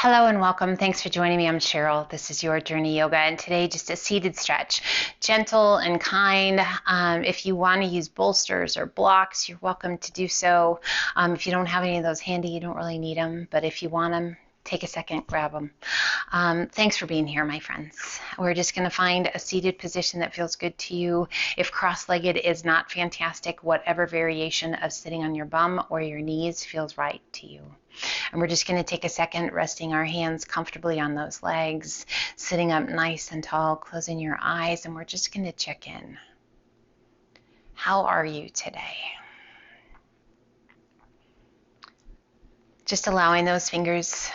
Hello and welcome. Thanks for joining me. I'm Cheryl. This is Your Journey Yoga, and today just a seated stretch, gentle and kind. If you want to use bolsters or blocks, you're welcome to do so. If you don't have any of those handy, you don't really need them, but if you want them, take a second, grab them. Thanks for being here, my friends. We're just going to find a seated position that feels good to you. If cross-legged is not fantastic, whatever variation of sitting on your bum or your knees feels right to you. And we're just going to take a second, resting our hands comfortably on those legs, sitting up nice and tall, closing your eyes, and we're just going to check in. How are you today? Just allowing those fingers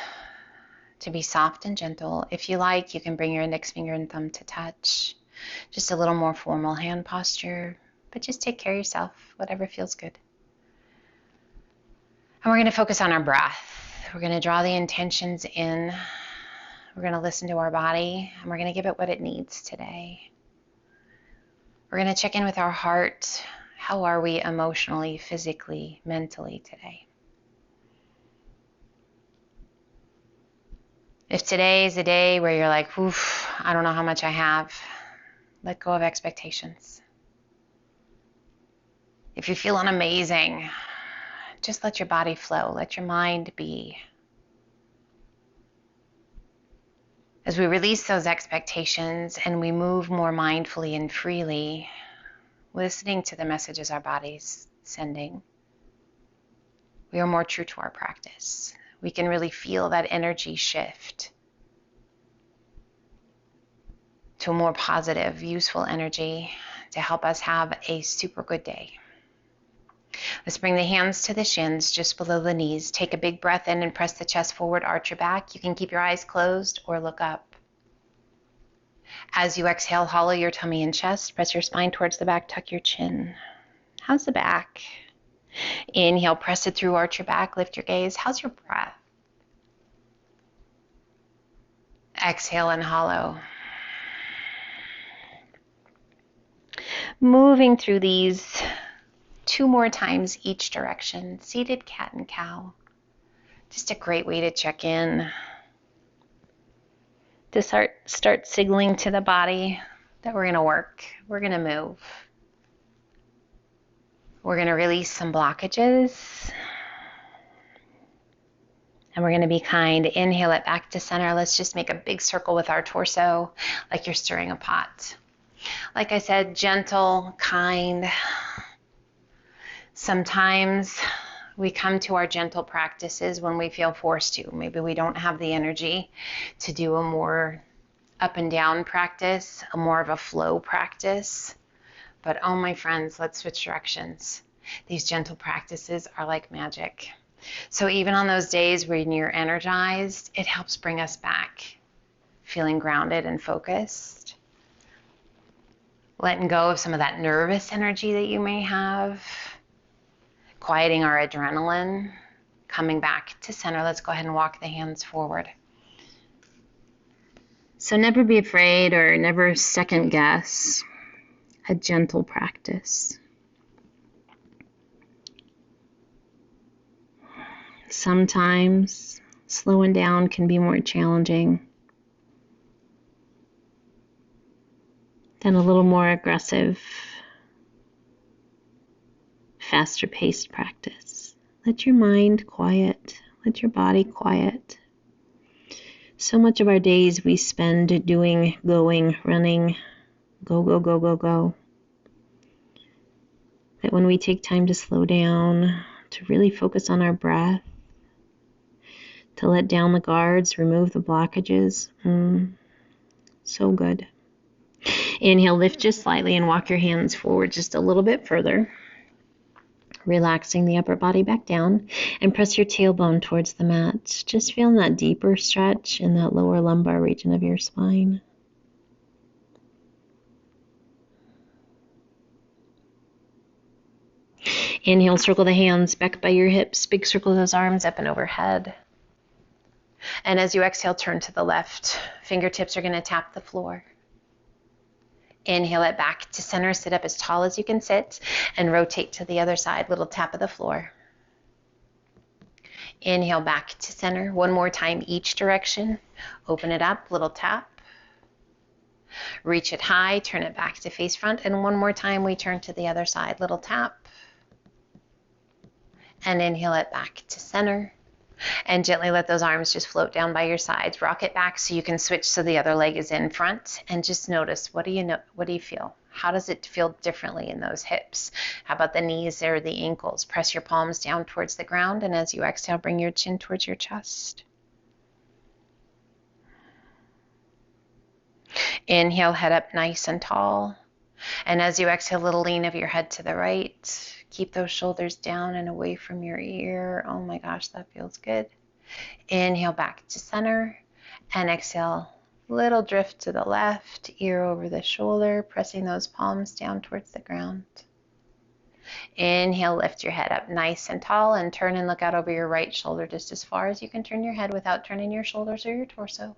to be soft and gentle. If you like, you can bring your index finger and thumb to touch. Just a little more formal hand posture, but just take care of yourself, whatever feels good. And we're going to focus on our breath. We're going to draw the intentions in. We're going to listen to our body, and we're going to give it what it needs today. We're going to check in with our heart. How are we emotionally, physically, mentally today? If today is a day where you're like, oof, I don't know how much I have, let go of expectations. If you're feeling amazing, just let your body flow, let your mind be. As we release those expectations and we move more mindfully and freely, listening to the messages our body's sending, we are more true to our practice. We can really feel that energy shift to a more positive, useful energy to help us have a super good day. Let's bring the hands to the shins, just below the knees. Take a big breath in and press the chest forward, arch your back. You can keep your eyes closed or look up. As you exhale, hollow your tummy and chest. Press your spine towards the back, tuck your chin. How's the back? Inhale, press it through, arch your back, lift your gaze. How's your breath? Exhale and hollow. Moving through these 2 more times each direction. Seated cat and cow. Just a great way to check in. To start signaling to the body that we're going to work. We're going to move. We're going to release some blockages. And we're going to be kind. Inhale it back to center. Let's just make a big circle with our torso like you're stirring a pot. Like I said, gentle, kind. Sometimes we come to our gentle practices when we feel forced to. Maybe we don't have the energy to do a more up and down practice, a more of a flow practice. But oh, my friends, let's switch directions. These gentle practices are like magic. So even on those days when you're energized, it helps bring us back, feeling grounded and focused. Letting go of some of that nervous energy that you may have. Quieting our adrenaline, coming back to center. Let's go ahead and walk the hands forward. So never be afraid or never second guess a gentle practice. Sometimes slowing down can be more challenging than a little more aggressive, faster paced practice. Let your mind quiet. Let your body quiet. So much of our days we spend doing, going, running, go, go, go, go, go. That when we take time to slow down, to really focus on our breath, to let down the guards, remove the blockages, so good. Inhale, lift just slightly and walk your hands forward just a little bit further. Relaxing the upper body back down and press your tailbone towards the mat. Just feeling that deeper stretch in that lower lumbar region of your spine. Inhale, circle the hands back by your hips. Big circle those arms up and overhead. And as you exhale, turn to the left. Fingertips are going to tap the floor. Inhale it back to center. Sit up as tall as you can sit and rotate to the other side. Little tap of the floor. Inhale back to center. One more time each direction. Open it up, little tap. Reach it high, turn it back to face front. And one more time we turn to the other side. Little tap. And inhale it back to center. And gently let those arms just float down by your sides. Rock it back so you can switch so the other leg is in front. And just notice, what do you feel? How does it feel differently in those hips? How about the knees or the ankles? Press your palms down towards the ground, and as you exhale, bring your chin towards your chest. Inhale, head up nice and tall. And as you exhale, a little lean of your head to the right. Keep those shoulders down and away from your ear. Oh my gosh, that feels good. Inhale back to center, and exhale, little drift to the left, ear over the shoulder, pressing those palms down towards the ground. Inhale, lift your head up nice and tall, and turn and look out over your right shoulder just as far as you can turn your head without turning your shoulders or your torso.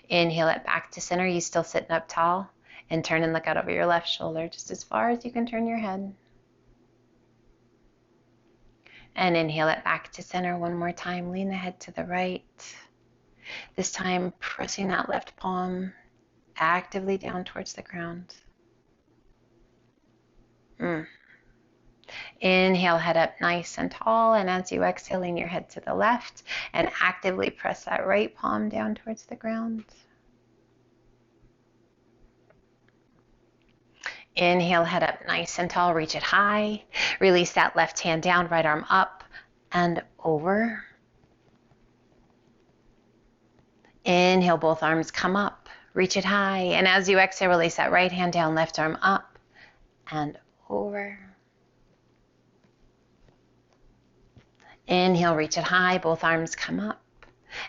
Inhale it back to center. You still sitting up tall, and turn and look out over your left shoulder just as far as you can turn your head. And inhale it back to center one more time. Lean the head to the right. This time, pressing that left palm actively down towards the ground. Inhale, head up nice and tall. And as you exhale, lean your head to the left and actively press that right palm down towards the ground. Inhale, head up nice and tall. Reach it high. Release that left hand down, right arm up and over. Inhale, both arms come up. Reach it high. And as you exhale, release that right hand down, left arm up and over. Inhale, reach it high. Both arms come up.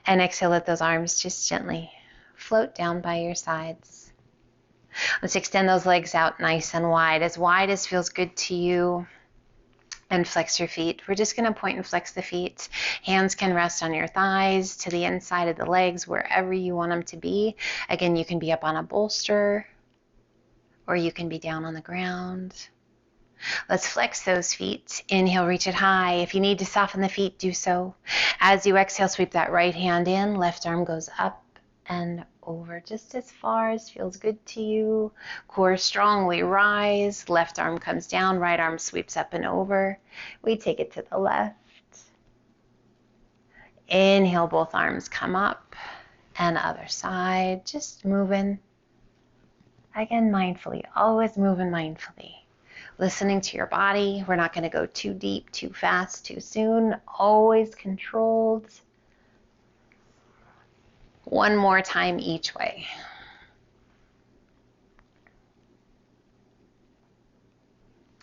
And exhale, let those arms just gently float down by your sides. Let's extend those legs out nice and wide as feels good to you. And flex your feet. We're just going to point and flex the feet. Hands can rest on your thighs, to the inside of the legs, wherever you want them to be. Again, you can be up on a bolster, or you can be down on the ground. Let's flex those feet. Inhale, reach it high. If you need to soften the feet, do so. As you exhale, sweep that right hand in. Left arm goes up and over just as far as feels good to you. Core strongly rise. Left arm comes down. Right arm sweeps up and over. We take it to the left. Inhale, both arms come up. And other side. Just moving. Again, mindfully. Always moving mindfully. Listening to your body. We're not going to go too deep, too fast, too soon. Always controlled. One more time each way.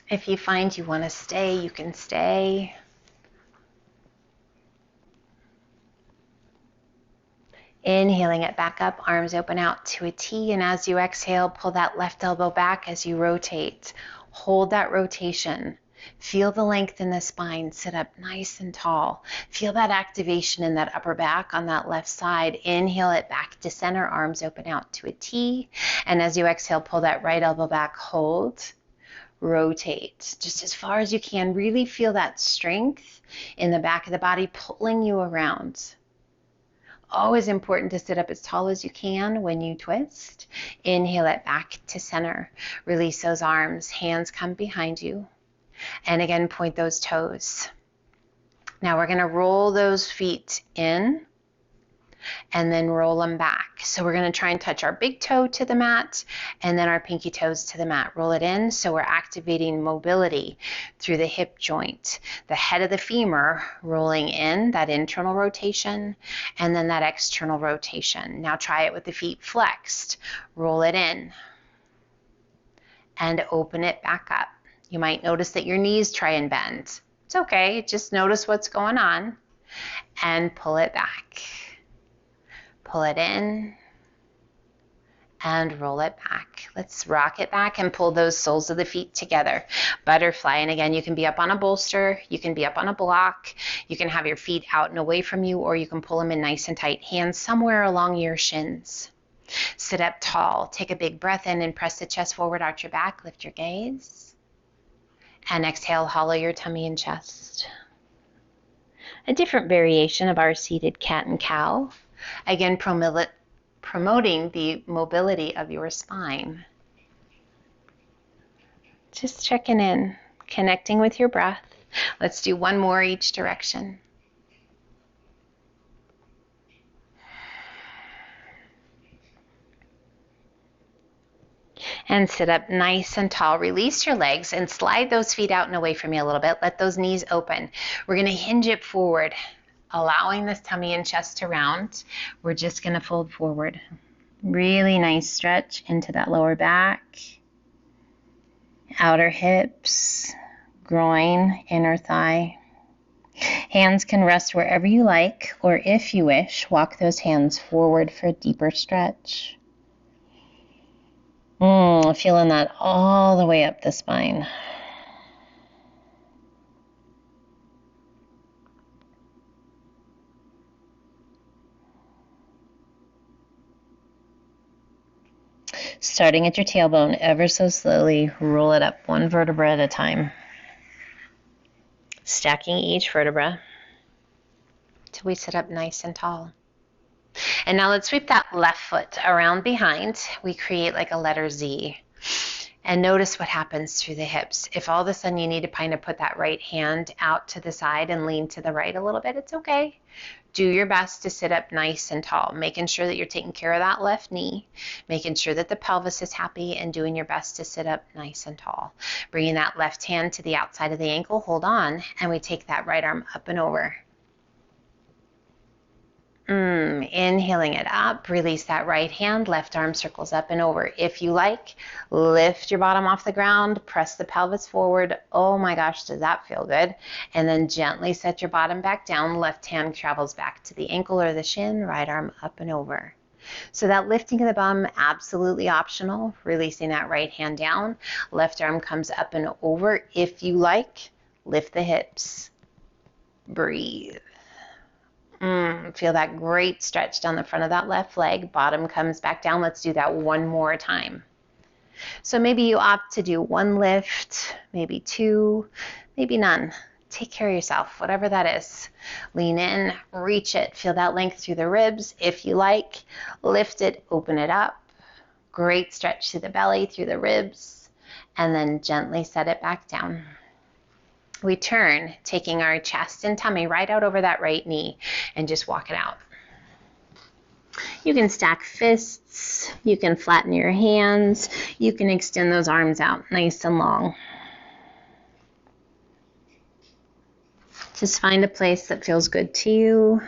If you find you want to stay, you can stay. Inhaling it back up, arms open out to a T, and as you exhale, pull that left elbow back as you rotate. Hold that rotation. Feel the length in the spine. Sit up nice and tall. Feel that activation in that upper back on that left side. Inhale it back to center, arms open out to a T. And as you exhale, pull that right elbow back, hold, rotate. Just as far as you can. Really feel that strength in the back of the body pulling you around. Always important to sit up as tall as you can when you twist. Inhale it back to center. Release those arms. Hands come behind you. And again, point those toes. Now we're going to roll those feet in and then roll them back. So we're going to try and touch our big toe to the mat and then our pinky toes to the mat. Roll it in so we're activating mobility through the hip joint. The head of the femur rolling in, that internal rotation, and then that external rotation. Now try it with the feet flexed. Roll it in and open it back up. You might notice that your knees try and bend. It's okay, just notice what's going on and pull it back. Pull it in and roll it back. Let's rock it back and pull those soles of the feet together. Butterfly, and again, you can be up on a bolster, you can be up on a block, you can have your feet out and away from you, or you can pull them in nice and tight. Hands somewhere along your shins. Sit up tall, take a big breath in and press the chest forward, arch your back, lift your gaze. And exhale, hollow your tummy and chest. a different variation of our seated cat and cow. Again, promoting the mobility of your spine. Just checking in, connecting with your breath. Let's do one more each direction. And sit up nice and tall. Release your legs and slide those feet out and away from you a little bit. Let those knees open. We're going to hinge it forward, allowing this tummy and chest to round. We're just going to fold forward. Really nice stretch into that lower back, outer hips, groin, inner thigh. Hands can rest wherever you like, or if you wish, walk those hands forward for a deeper stretch. Feeling that all the way up the spine. Starting at your tailbone, ever so slowly, roll it up one vertebra at a time. Stacking each vertebra till we sit up nice and tall. And now let's sweep that left foot around behind. We create like a letter Z. And notice what happens through the hips. If all of a sudden you need to kind of put that right hand out to the side and lean to the right a little bit, it's okay. Do your best to sit up nice and tall, making sure that you're taking care of that left knee, making sure that the pelvis is happy, and doing your best to sit up nice and tall. Bringing that left hand to the outside of the ankle, hold on, and we take that right arm up and over. Inhaling it up, release that right hand, left arm circles up and over. If you like, lift your bottom off the ground, press the pelvis forward. Oh my gosh, does that feel good? And then gently set your bottom back down, left hand travels back to the ankle or the shin, right arm up and over. So that lifting of the bum, absolutely optional. Releasing that right hand down, left arm comes up and over. If you like, lift the hips. Breathe. Feel that great stretch down the front of that left leg. Bottom comes back down. Let's do that one more time. So maybe you opt to do one lift, maybe two, maybe none. Take care of yourself, whatever that is. Lean in, reach it. Feel that length through the ribs. If you like, lift it, open it up. Great stretch through the belly, through the ribs, and then gently set it back down. We turn, taking our chest and tummy right out over that right knee and just walk it out. You can stack fists, you can flatten your hands, you can extend those arms out nice and long. Just find a place that feels good to you.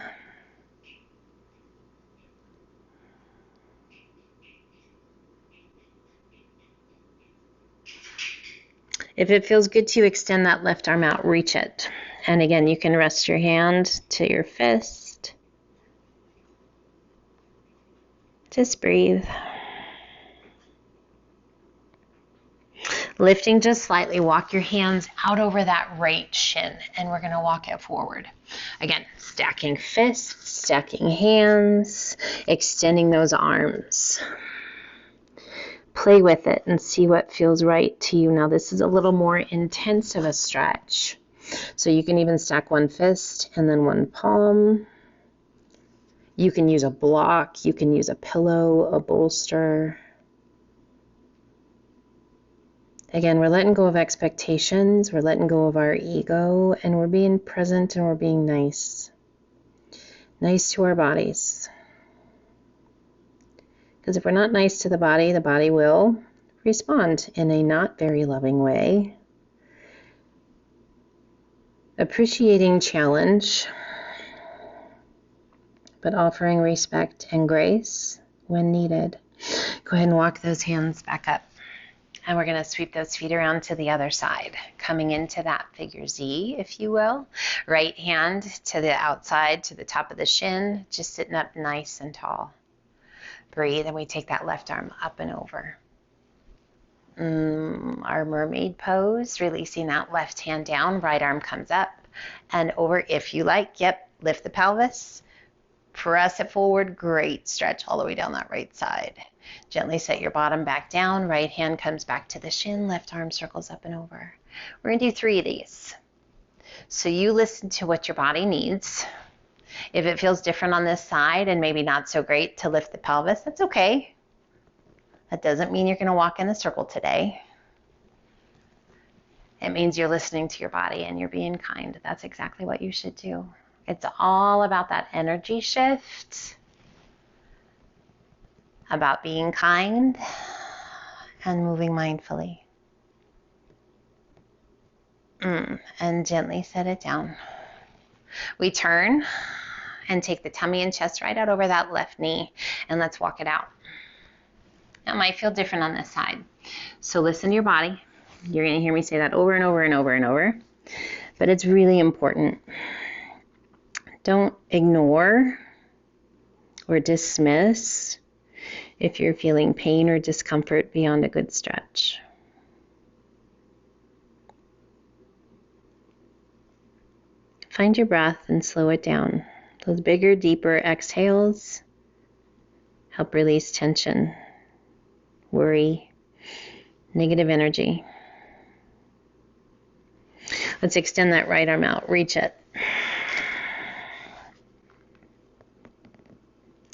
If it feels good to you, extend that left arm out, reach it. And again, you can rest your hand to your fist. Just breathe. Lifting just slightly, walk your hands out over that right shin, and we're going to walk it forward. Again, stacking fists, stacking hands, extending those arms. Play with it and see what feels right to you. Now, this is a little more intense of a stretch. So you can even stack one fist and then one palm. You can use a block, you can use a pillow, a bolster. Again, we're letting go of expectations, we're letting go of our ego, and we're being present and we're being nice. Nice to our bodies. Because if we're not nice to the body will respond in a not very loving way. Appreciating challenge, but offering respect and grace when needed. Go ahead and walk those hands back up. And we're going to sweep those feet around to the other side, coming into that figure Z, if you will. Right hand to the outside, to the top of the shin, just sitting up nice and tall. Breathe, and we take that left arm up and over. Our mermaid pose, releasing that left hand down, right arm comes up and over if you like. Yep, lift the pelvis, press it forward, great stretch all the way down that right side. Gently set your bottom back down, right hand comes back to the shin, left arm circles up and over. We're going to do 3 of these. So you listen to what your body needs. If it feels different on this side and maybe not so great to lift the pelvis, that's okay. That doesn't mean you're going to walk in a circle today. It means you're listening to your body and you're being kind. That's exactly what you should do. It's all about that energy shift, about being kind and moving mindfully. And gently set it down. We turn and take the tummy and chest right out over that left knee, and let's walk it out. It might feel different on this side. So listen to your body. You're going to hear me say that over and over and over and over. But it's really important. Don't ignore or dismiss if you're feeling pain or discomfort beyond a good stretch. Find your breath and slow it down. Those bigger, deeper exhales help release tension, worry, negative energy. Let's extend that right arm out. Reach it.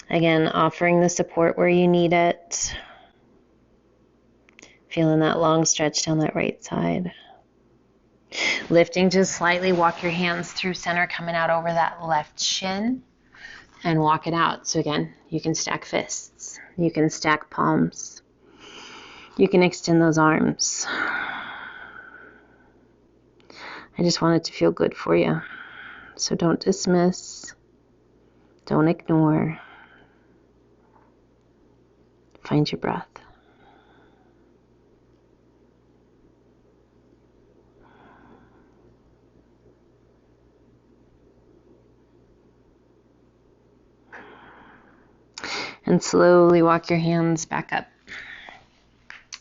Again, offering the support where you need it. Feeling that long stretch down that right side. Lifting just slightly, walk your hands through center, coming out over that left shin, and walk it out. So again, you can stack fists. You can stack palms. You can extend those arms. I just want it to feel good for you. So don't dismiss. Don't ignore. Find your breath. And slowly walk your hands back up.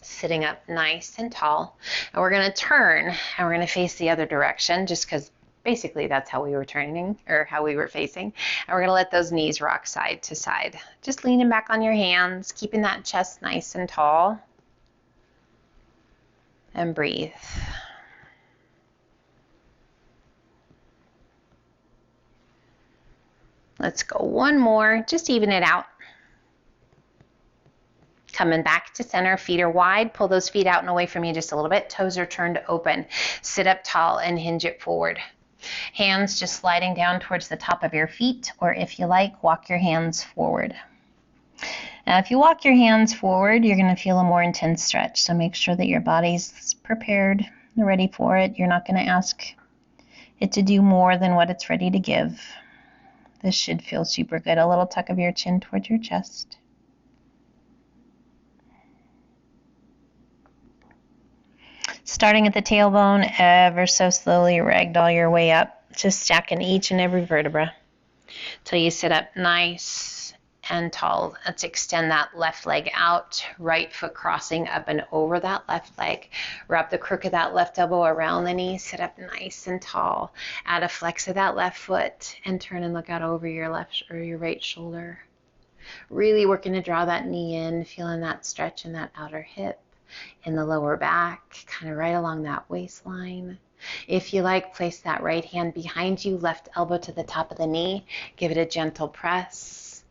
Sitting up nice and tall. And we're going to turn and we're going to face the other direction just because basically that's how we were turning or how we were facing. And we're going to let those knees rock side to side. Just leaning back on your hands, keeping that chest nice and tall. And breathe. Let's go one more. Just even it out. Coming back to center, feet are wide. Pull those feet out and away from you just a little bit. Toes are turned open. Sit up tall and hinge it forward. Hands just sliding down towards the top of your feet, or if you like, walk your hands forward. Now, if you walk your hands forward, you're going to feel a more intense stretch. So make sure that your body's prepared and ready for it. You're not going to ask it to do more than what it's ready to give. This should feel super good. A little tuck of your chin towards your chest. Starting at the tailbone, ever so slowly ragdoll your way up, just stacking each and every vertebra till you sit up nice and tall. Let's extend that left leg out, right foot crossing up and over that left leg. Wrap the crook of that left elbow around the knee, sit up nice and tall. Add a flex of that left foot and turn and look out over your left or your right shoulder. Really working to draw that knee in, feeling that stretch in that outer hip. In the lower back, kind of right along that waistline. If you like, place that right hand behind you, left elbow to the top of the knee. Give it a gentle press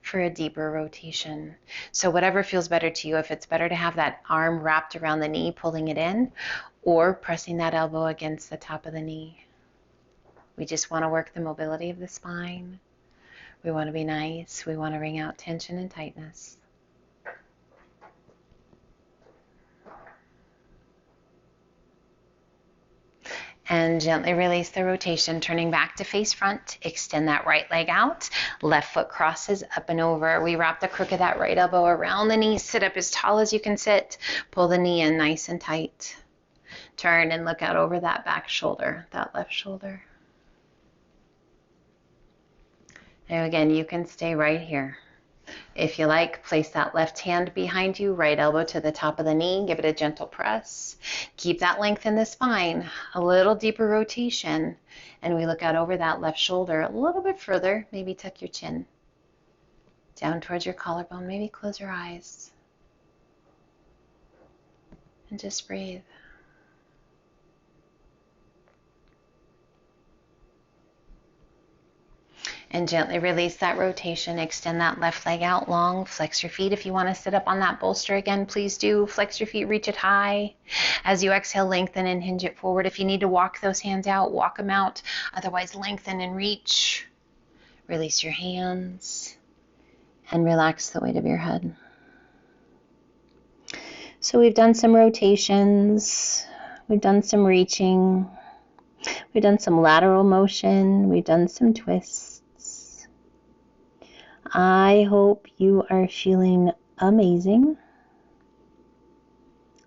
for a deeper rotation. So whatever feels better to you, if it's better to have that arm wrapped around the knee, pulling it in, or pressing that elbow against the top of the knee. We just want to work the mobility of the spine. We want to be nice. We want to wring out tension and tightness. And gently release the rotation, turning back to face front. Extend that right leg out. Left foot crosses up and over. We wrap the crook of that right elbow around the knee. Sit up as tall as you can sit. Pull the knee in nice and tight. Turn and look out over that back shoulder, that left shoulder. And again, you can stay right here. If you like, place that left hand behind you, right elbow to the top of the knee, give it a gentle press. Keep that length in the spine, a little deeper rotation, and we look out over that left shoulder a little bit further, maybe tuck your chin down towards your collarbone, maybe close your eyes, and just breathe. And gently release that rotation. Extend that left leg out long. Flex your feet. If you want to sit up on that bolster again, please do. Flex your feet, reach it high. As you exhale, lengthen and hinge it forward. If you need to walk those hands out, walk them out. Otherwise, lengthen and reach. Release your hands and relax the weight of your head. So we've done some rotations. We've done some reaching. We've done some lateral motion. We've done some twists. I hope you are feeling amazing.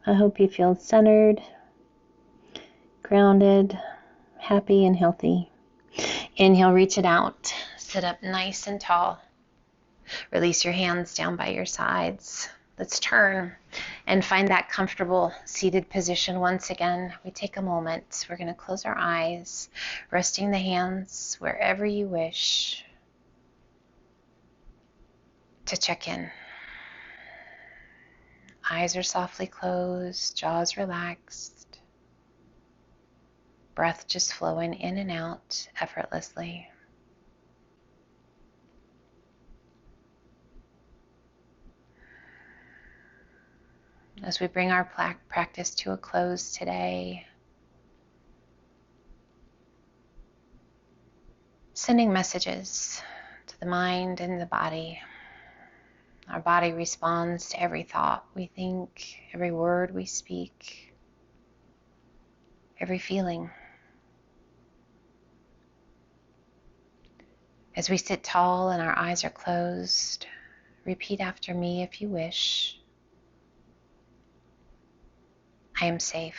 I hope you feel centered, grounded, happy, and healthy. Inhale, reach it out. Sit up nice and tall. Release your hands down by your sides. Let's turn and find that comfortable seated position once again. We take a moment. We're going to close our eyes, resting the hands wherever you wish to check in. Eyes are softly closed, jaws relaxed, breath just flowing in and out effortlessly. As we bring our practice to a close today, sending messages to the mind and the body. Our body responds to every thought we think, every word we speak, every feeling. As we sit tall and our eyes are closed, repeat after me if you wish. I am safe.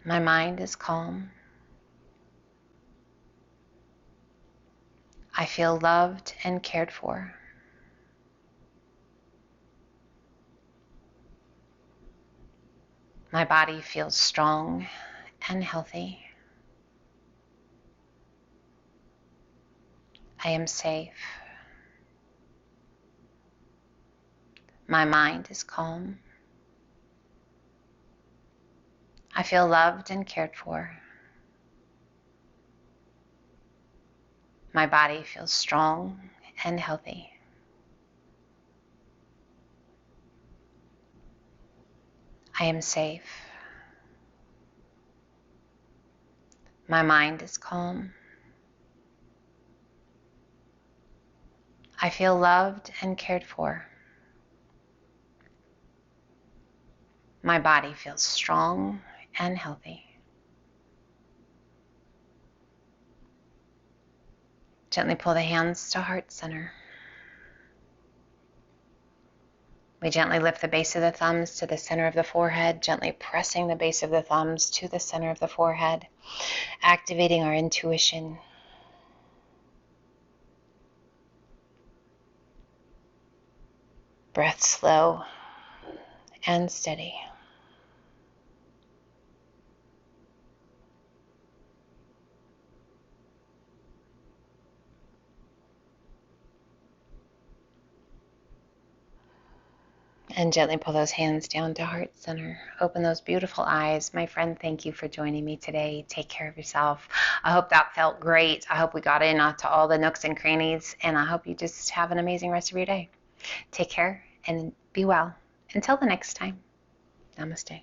My mind is calm. I feel loved and cared for. My body feels strong and healthy. I am safe. My mind is calm. I feel loved and cared for. My body feels strong and healthy. I am safe. My mind is calm. I feel loved and cared for. My body feels strong and healthy. Gently pull the hands to heart center. We gently lift the base of the thumbs to the center of the forehead, gently pressing the base of the thumbs to the center of the forehead, activating our intuition. Breath slow and steady. And gently pull those hands down to heart center. Open those beautiful eyes. My friend, thank you for joining me today. Take care of yourself. I hope that felt great. I hope we got in to all the nooks and crannies, and I hope you just have an amazing rest of your day. Take care and be well. Until the next time, namaste.